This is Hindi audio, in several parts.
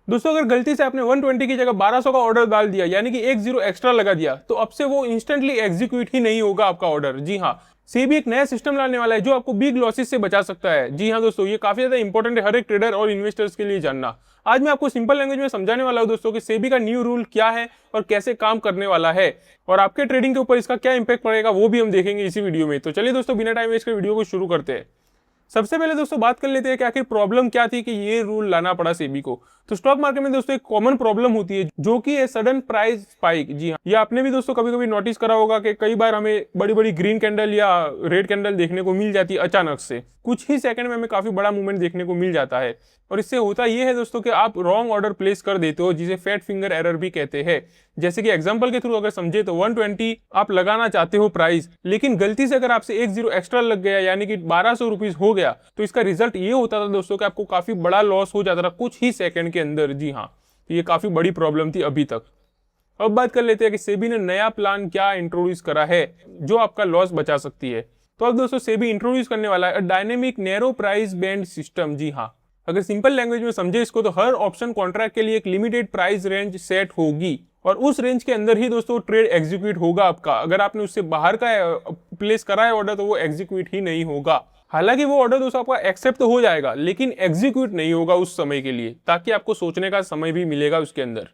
दोस्तों अगर गलती से आपने 120 की जगह 1200 का ऑर्डर डाल दिया, यानी कि एक जीरो एक्स्ट्रा लगा दिया, तो अब से वो इंस्टेंटली एग्जीक्यूट ही नहीं होगा आपका ऑर्डर। जी हाँ, सेबी एक नया सिस्टम लाने वाला है जो आपको बिग लॉसेस से बचा सकता है। जी हाँ दोस्तों, ये काफी ज्यादा इंपॉर्टेंट है हर एक ट्रेडर और इन्वेस्टर्स के लिए जानना। आज मैं आपको सिंपल लैंग्वेज में समझाने वाला हूं दोस्तों कि सेबी का न्यू रूल क्या है और कैसे काम करने वाला है, और आपके ट्रेडिंग के ऊपर इसका क्या इंपैक्ट पड़ेगा वो भी हम देखेंगे इसी वीडियो में। तो चलिए दोस्तों, बिना टाइम वेस्ट के वीडियो को शुरू करते हैं। सबसे पहले दोस्तों बात कर लेते हैं कि आखिर प्रॉब्लम क्या थी कि ये रूल लाना पड़ा सेबी को। तो स्टॉक मार्केट में दोस्तों एक कॉमन प्रॉब्लम होती है जो कि है सडन प्राइस स्पाइक। जी हाँ, ये आपने भी दोस्तों कभी कभी नोटिस करा होगा कि कई बार हमें बड़ी बड़ी ग्रीन कैंडल या रेड कैंडल देखने को मिल जाती है अचानक से, कुछ ही सेकंड में हमें काफी बड़ा मूवमेंट देखने को मिल जाता है। और इससे होता यह है दोस्तों कि आप रॉन्ग ऑर्डर प्लेस कर देते हो, जिसे फैट फिंगर एरर भी कहते हैं। जैसे कि एग्जांपल के थ्रू अगर समझे तो 120 आप लगाना चाहते हो प्राइस, लेकिन गलती से अगर आपसे एक जीरो एक्स्ट्रा लग गया, यानी कि 1200 रुपीज हो गया, तो इसका रिजल्ट ये होता था दोस्तों कि आपको काफी बड़ा लॉस हो जाता था कुछ ही सेकंड के अंदर। जी हाँ, तो ये काफी बड़ी प्रॉब्लम थी अभी तक। अब बात कर लेते हैं कि सेबी ने नया प्लान क्या इंट्रोड्यूस करा है जो आपका लॉस बचा सकती है। तो अब दोस्तों सेबी इंट्रोड्यूस करने वाला है dynamic narrow price band system. जी हाँ, अगर सिंपल लैंग्वेज में समझे इसको तो हर ऑप्शन कॉन्ट्रैक्ट के लिए एक लिमिटेड प्राइस रेंज सेट होगी और उस रेंज के अंदर ही दोस्तों ट्रेड एग्जीक्यूट होगा आपका। अगर आपने उससे बाहर का प्लेस करा है ऑर्डर तो वो एग्जीक्यूट ही नहीं होगा। हालांकि वो ऑर्डर दोस्तों आपका एक्सेप्ट तो हो जाएगा, लेकिन एग्जीक्यूट नहीं होगा उस समय के लिए, ताकि आपको सोचने का समय भी मिलेगा उसके अंदर।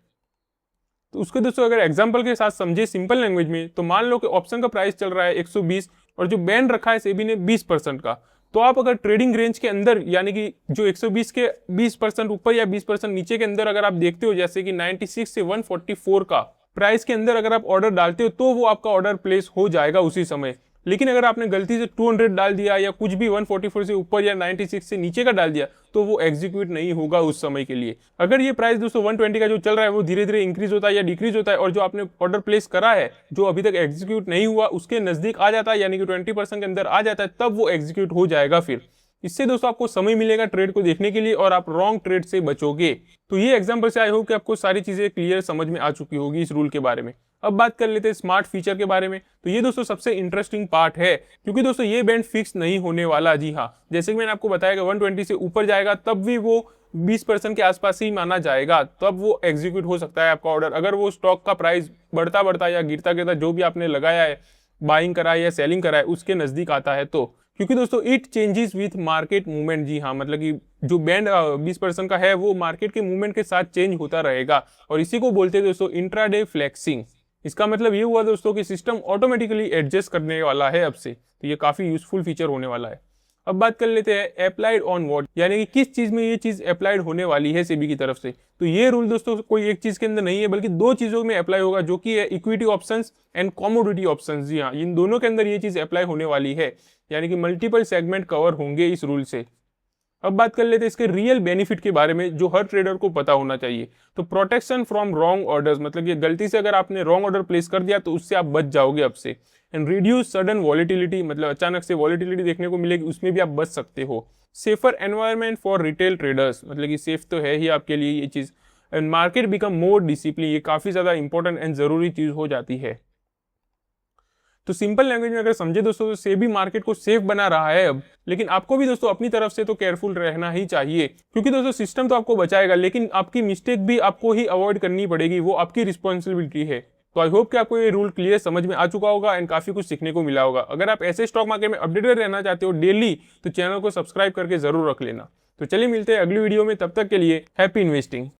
तो उसके दोस्तों अगर एग्जांपल के साथ समझे सिंपल लैंग्वेज में, तो मान लो कि ऑप्शन का प्राइस चल रहा है 120 और जो बैंड रखा है सेबी ने 20% का, तो आप अगर ट्रेडिंग रेंज के अंदर, यानी कि जो 120 के 20% ऊपर या 20% नीचे के अंदर अगर आप देखते हो, जैसे कि 96 से 144 का प्राइस के अंदर अगर आप ऑर्डर डालते हो, तो वो आपका ऑर्डर प्लेस हो जाएगा उसी समय। लेकिन अगर आपने गलती से 200 डाल दिया या कुछ भी 144 से ऊपर या 96 से नीचे का डाल दिया, तो वो एग्जीक्यूट नहीं होगा उस समय के लिए। अगर ये प्राइस दोस्तों 120 का जो चल रहा है वो धीरे धीरे इंक्रीज होता है या डिक्रीज होता है, और जो आपने ऑर्डर प्लेस करा है जो अभी तक एग्जीक्यूट नहीं हुआ उसके नजदीक आ जाता है, यानी कि 20% के अंदर आ जाता है, तब वो एग्जीक्यूट हो जाएगा। फिर इससे दोस्तों आपको समय मिलेगा ट्रेड को देखने के लिए और आप रॉन्ग ट्रेड से बचोगे। तो ये एग्जांपल से आई होप कि आपको सारी चीजें क्लियर समझ में आ चुकी होगी इस रूल के बारे में। अब बात कर लेते हैं स्मार्ट फीचर के बारे में। तो ये दोस्तों सबसे इंटरेस्टिंग पार्ट है, क्योंकि दोस्तों ये बैंड फिक्स नहीं होने वाला। जी हाँ, जैसे कि मैंने आपको बताया कि 120 से ऊपर जाएगा तब भी वो 20% के आसपास ही माना जाएगा, तब वो एग्जीक्यूट हो सकता है आपका ऑर्डर। अगर वो स्टॉक का प्राइस बढ़ता बढ़ता या गिरता गिरता जो भी आपने लगाया है, बाइंग करा है या सेलिंग करा है, उसके नजदीक आता है तो, क्योंकि दोस्तों it changes with market movement. जी हाँ, मतलब कि जो बैंड 20% का है वो मार्केट के मूवमेंट के साथ चेंज होता रहेगा, और इसी को बोलते हैं दोस्तों इंट्राडे फ्लेक्सिंग। इसका मतलब ये हुआ दोस्तों कि सिस्टम ऑटोमेटिकली एडजस्ट करने वाला है अब से, तो ये काफी यूजफुल फीचर होने वाला है। अब बात कर लेते हैं अप्लाइड ऑन व्हाट, यानी कि किस चीज में ये चीज अप्लाइड होने वाली है सेबी की तरफ से। तो ये रूल दोस्तों कोई एक चीज के अंदर नहीं है, बल्कि दो चीजों में अप्लाई होगा, जो कि है equity options and commodity options. जी हाँ, इन दोनों के अंदर ये चीज अप्लाई होने वाली है, यानी कि मल्टीपल सेगमेंट कवर होंगे इस रूल से। अब बात कर लेते हैं इसके रियल बेनिफिट के बारे में, जो हर ट्रेडर को पता होना चाहिए। तो प्रोटेक्शन फ्रॉम रॉन्ग ऑर्डर्स, मतलब ये गलती से अगर आपने रॉन्ग ऑर्डर प्लेस कर दिया तो उससे आप बच जाओगे अब से। एंड रिड्यूस सडन वॉलिटिलिटी, मतलब अचानक से वॉलिटिलिटी देखने को मिलेगी, उसमें भी आप बच सकते हो। Safer environment for retail traders, मतलब कि सेफ तो है ही आपके लिए ये चीज। And market become more discipline, ये काफी ज्यादा इंपॉर्टेंट एंड जरूरी चीज हो जाती है। तो सिंपल लैंग्वेज में अगर समझे दोस्तों, तो सेबी मार्केट को सेफ बना रहा है अब, लेकिन आपको भी दोस्तों अपनी तरफ से तो केयरफुल रहना ही चाहिए, क्योंकि दोस्तों सिस्टम तो आपको बचाएगा, लेकिन आपकी मिस्टेक भी आपको ही अवॉइड करनी पड़ेगी, वो आपकी रिस्पॉन्सिबिलिटी है। तो आई होप कि आपको ये रूल क्लियर समझ में आ चुका होगा एंड काफी कुछ सीखने को मिला होगा। अगर आप ऐसे स्टॉक मार्केट में अपडेटेड रहना चाहते हो डेली, तो चैनल को सब्सक्राइब करके जरूर रख लेना। तो चलिए मिलते हैं अगली वीडियो में, तब तक के लिए हैप्पी इन्वेस्टिंग।